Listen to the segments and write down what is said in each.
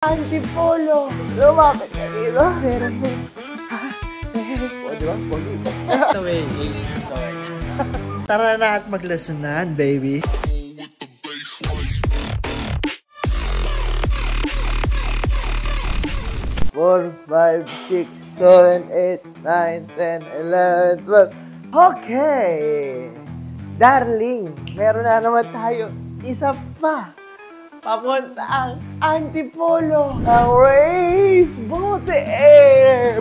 Antipolo! Lumapit ka dito. O, diba? Pogi. Tara na at maglasunan, baby. 4, 5, 6, 7, 8, 9, 10, 11, 12. Okay! Darling, meron na naman tayo isa pa. Papunta ang Antipolo. Ang Race Voltaire.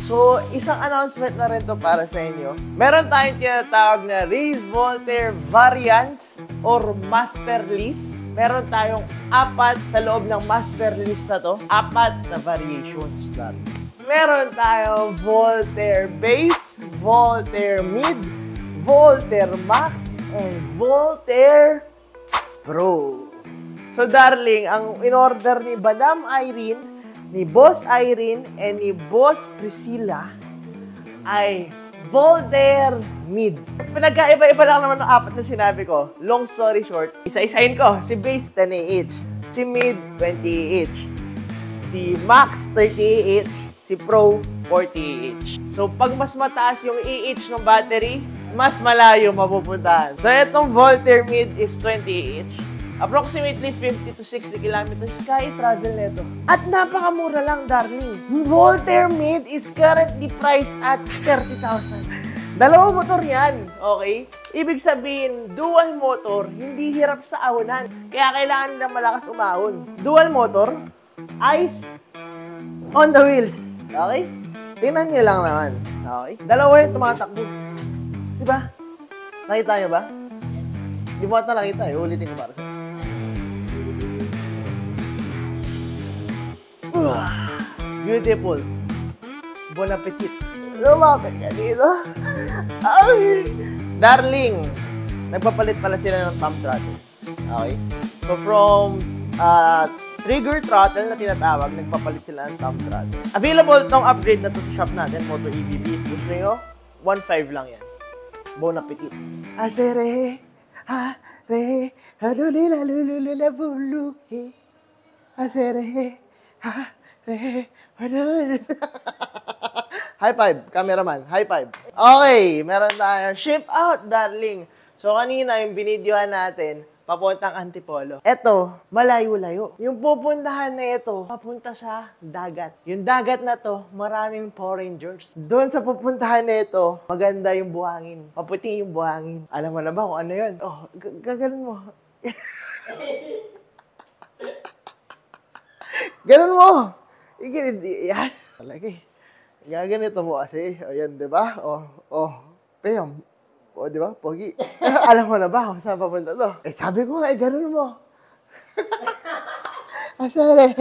So, isang announcement na rin to para sa inyo. Meron tayong tinatawag na Race Voltaire Variants or Master List. Meron tayong 4 sa loob ng Master List na to. 4 na variations lang. Meron tayong Voltaire Base, Voltaire Mid, Voltaire Max, and Voltaire Pro. So darling, ang in-order ni Madam Irene, ni Boss Irene, and ni Boss Priscilla ay Voltaire Mid. Pinagkaiba-iba lang naman ng 4 na sinabi ko. Long story short, isa-isahin ko. Si Base 10AH, si Mid 20AH, si Max 30AH, si Pro 40AH. So pag mas mataas yung AH ng battery, mas malayo mapupuntahan. So itong Voltaire Mid is 20AH. Approximately 50 to 60 kilometers kaya i-travel nito. At napakamura lang, darling. Voltaire Mid is currently priced at 30,000. Dalawang motor yan, okay? Ibig sabihin, dual motor, hindi hirap sa ahunan. Kaya kailangan nila malakas umahon. Dual motor, ice on the wheels. Okay? Tingnan nyo lang naman. Okay? Dalawa yung tumatakbo. Diba? Nakita nyo ba? Di mo ata nakita eh. Ulitin ko para sa'yo. Beautiful. Bon appetit. Lumapit ka dito. Ay! Darling, nagpapalit pala sila ng thumb throttle. Okay? So from trigger throttle na tinatawag, nagpapalit sila ng thumb throttle. Available tong upgrade na to sa shop natin, Motor EBB. Gusto nyo? 1.5 lang yan. Bon appetit. Asere, ha, re, halulila, lululila, bulu, he. Asere, ha, re, halulila. High five, cameraman. High five. Okay, meron tayo. Ship out, darling. So, kanina yung binidyohan natin, papuntang Antipolo. Eto, malayo-layo. Yung pupuntahan na ito, papunta sa dagat. Yung dagat na to, maraming foreigners. Doon sa pupuntahan na ito, maganda yung buhangin. Maputi yung buhangin. Alam mo na ba kung ano yun? Oh, gaganon mo. Ganon mo. Yan. Talagay. Gaganito mo kasi. Ayan, di ba? Payam. O, di ba? Pogi. Alam mo na ba kung saan papunta to? Eh, sabi ko nga, ganun mo. Asale.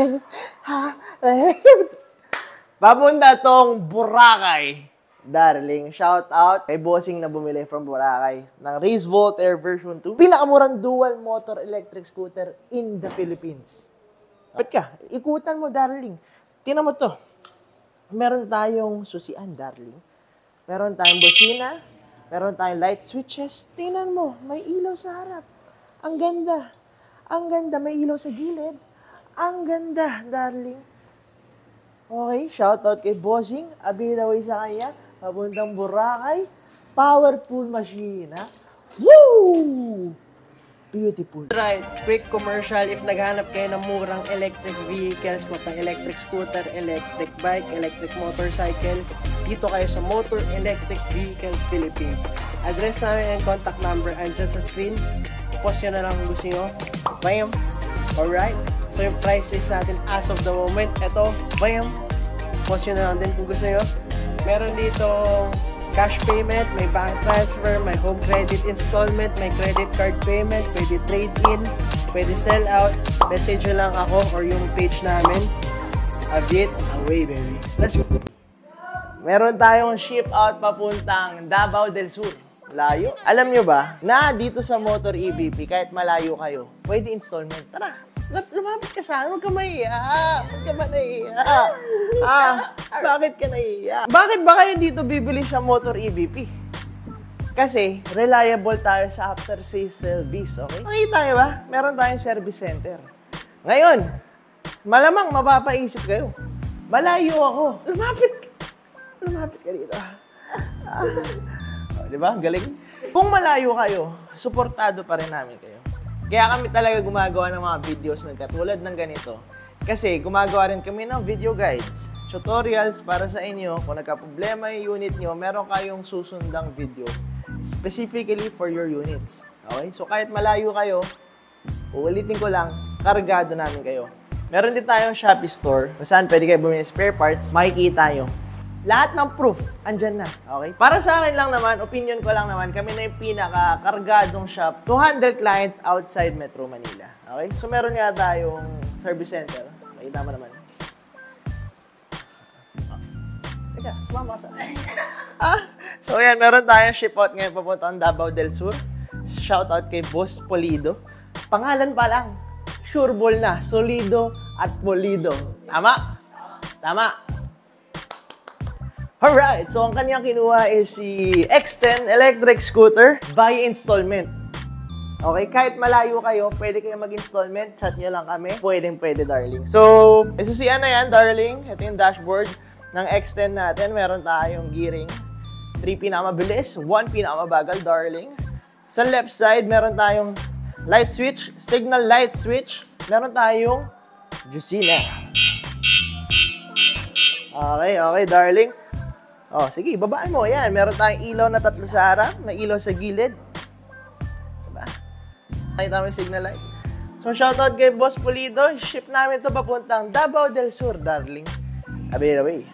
Papunta tong Boracay. Darling, shout out kay bossing na bumili from Boracay ng Race Voltaire version 2. Pinakamurang dual motor electric scooter in the Philippines. Ba't ka? Ikutan mo, darling. Tingnan mo to. Meron tayong susian, darling. Meron tayong bocina. Meron tayong light switches. Tingnan mo, may ilaw sa harap. Ang ganda. Ang ganda. May ilaw sa gilid. Ang ganda, darling. Okay, shoutout kay bossing. Abinaway sa kanya. Papuntang Boracay. Powerful machine, ha? Woo! Beautiful. Right, quick commercial. If naghanap kayo ng murang electric vehicles, electric scooter, electric bike, electric motorcycle, dito kayo sa Motor Electric Vehicle Philippines. Address namin and contact number andyan sa screen. Post nyo na lang kung gusto nyo. Bam! Alright? So yung price list natin as of the moment, eto, bam! Post nyo na lang din kung gusto nyo. Meron dito cash payment, may bank transfer, may home credit installment, may credit card payment, pwede trade-in, pwede sell out. Message nyo lang ako or yung page namin. A bit away, baby. Let's go! Meron tayong ship out papuntang Davao del Sur. Layo. Alam nyo ba, na dito sa Motor EBP, kahit malayo kayo, pwede installment. Tara, lumapit ka sa akin. Huwag ka mahiya. Huwag ka ba nahiya? Bakit ka nahiya? Bakit ba kayo dito bibili sa Motor EBP? Kasi, reliable tayo sa after-sales service, okay? Nakita nyo ba? Meron tayong service center. Ngayon, Malamang mapapaisip kayo. Malayo ako. Lumapit ka dito. Diba? Galing. Kung malayo kayo, suportado pa rin namin kayo. Kaya kami talaga gumagawa ng mga videos na katulad ng ganito. Kasi gumagawa rin kami ng video guides, tutorials para sa inyo. Kung nagka-problema yung unit nyo, meron kayong susundang videos specifically for your units. Okay? So kahit malayo kayo, uulitin ko lang, kargado namin kayo. Meron din tayong Shopee store kung saan pwede kayo bumili spare parts, makikita nyo. Lahat ng proof, andyan na. Okay? Para sa akin lang naman, opinion ko lang naman, kami na yung pinaka-kargadong shop to handle clients outside Metro Manila. Okay? So meron nga tayong service center. Makita mo naman. Teka, sumama ka sa... So yan, meron tayong ship out ngayon papuntang Davao del Sur. Shoutout kay Boss Polido. Pangalan pa lang, sureball na, solido at polido. Tama? Tama. Alright, so ang kanyang kinuha is si X10 electric scooter by installment. Okay, kahit malayo kayo, pwede kayo mag-installment, chat nyo lang kami. Pwede, darling. So, isusian na yan, darling. Ito yung dashboard ng X10 natin. Meron tayong gearing. 3 pinakamabilis, 1 pinakamabagal, darling. Sa left side, meron tayong light switch, signal light switch. Meron tayong Jusina. Okay, darling. Oh, sige, babaan mo. Yan, meron tayong ilaw na 3 sa harap, may ilaw sa gilid. Diba? Nakita mo yung signal light. So, shoutout kay Boss Polido. Ship namin ito papuntang Davao del Sur, darling. Away.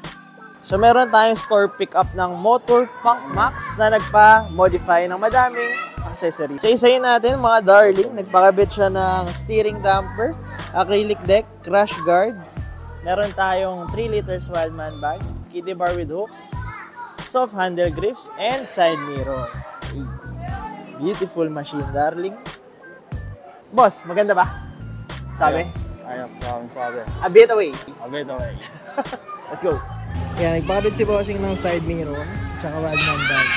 So, meron tayong store pickup ng Motor Punk Max na nagpa-modify ng madaming accessories. So, isayin natin, mga darling. Nagpakabit siya ng steering damper, acrylic deck, crash guard. Meron tayong 3 liters Wildman bag, kiddie bar with hook, soft handle grips, and side mirror. Beautiful machine, darling. Boss, maganda ba? Sabi? Ayos, sabi. A bit away. Let's go. Yan, nagpakabit si Bossing ng side mirror, tsaka Wildman bag.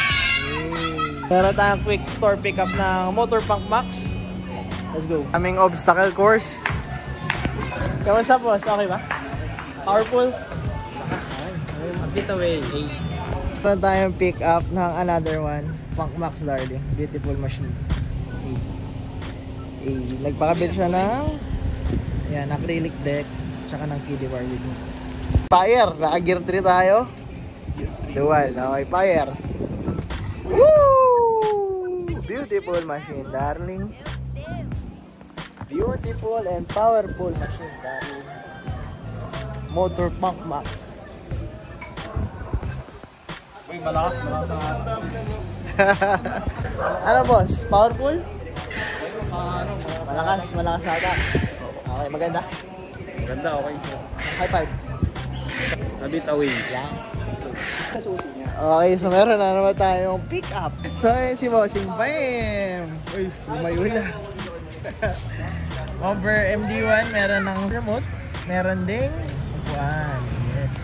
Meron tayong quick store pickup ng Motor Punk Max. Let's go. Aming obstacle course. Kamusta, boss? Okay ba? Powerful? A bit away. Meron tayong pick up ng another one, Punk Max, darling. Beautiful machine. Nagpakabit siya ng yan, acrylic deck tsaka ng kiddie bar with me. Fire! Naka-gear 3 tayo. Dual. Okay, fire. Woo! Beautiful machine, darling. Beautiful and powerful machine, darling. Motor Punk Max. Uy, malakas. Ano, boss? Powerful? Malakas ata. Okay, maganda. Maganda, okay. High five. A bit away. Yan. Okay, so meron na naman tayong pick up. So, ayun si Bossing. Bam! Uy, lumayo na. Over MD1, meron ng remote. Meron ding upuan. Yes.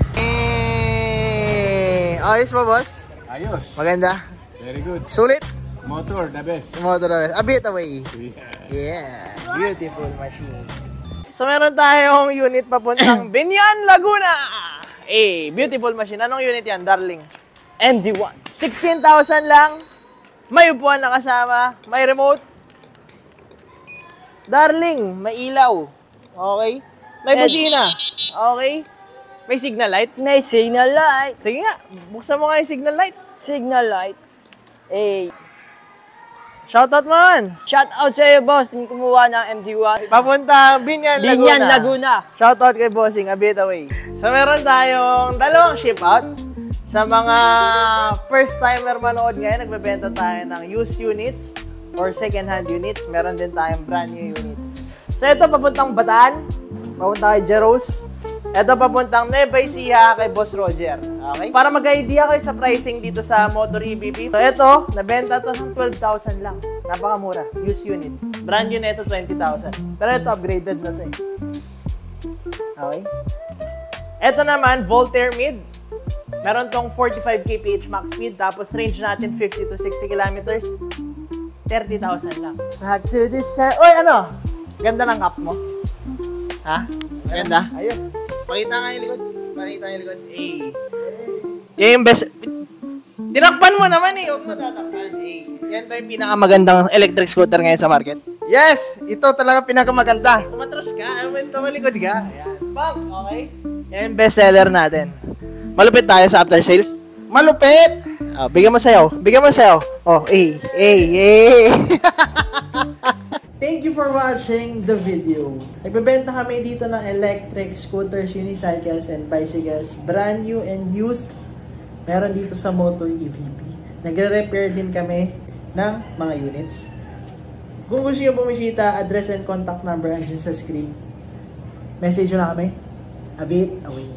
Ayos ba, boss? Ayos. Maganda. Very good. Sulit? Motor, the best. Motor na best. A bit away. Yeah. Beautiful machine. So, meron tayong unit papuntang Binyan, Laguna. Beautiful machine. Anong unit yan, darling? MG1. 16,000 lang. May upuan na kasama. May remote. Darling, may ilaw. Okay? May busina. Okay? May signal light. May signal light. Sige nga, buksan mo nga yung signal light. Signal light. Shoutout mo man. Shout out sa iyo, boss. Yung kumuha ng MG1. Papunta Binyan, Laguna. Binyan, Laguna. Shoutout kay Bossing, a bit away. So meron tayong dalawang ship out. Sa mga first timer manood ngayon, nagbebenta tayo ng used units or second hand units. Meron din tayong brand new units. So ito papuntang Bataan. Papunta kay Jeros. Ito papuntang Nueva Ecija kay Boss Roger. Okay? Para mag-idea kayo sa pricing dito sa Motor EBP. So ito, nabenta to ng 12,000 lang. Napakamura. Used unit. Brand new na ito, 20,000. Pero ito, upgraded na to eh. Okay? Ito naman, Voltaire Mid. Meron tong 45 kph max speed. Tapos range natin 50 to 60 kilometers. 30,000 lang. Back to this side. Oy, ano? Ganda ng cup mo. Ha? Ganda. Ayos. Pakita nga yung likod. Pakita nga yung likod. Yan yung best. Tinakpan mo naman eh. Huwag mo tatakpan. Yan ba yung pinakamagandang electric scooter ngayon sa market? Yes! Ito talaga pinakamaganda. Tumatras ka. Tumalikod ka. Ayan. Bang! Okay? Yan yung best seller natin. Malupit tayo sa after sales. Malupit! Bigyan mo sayaw. Bigyan mo sayaw. Oh, Thank you for watching the video. Nagbebenta kami dito ng electric scooters, unicycles, and bicycles. Brand new and used. Meron dito sa Motor EVP. Nagre-repair din kami ng mga units. Kung gusto nyo bumisita, address and contact number andyan sa screen. Message nyo na kami. A bit away.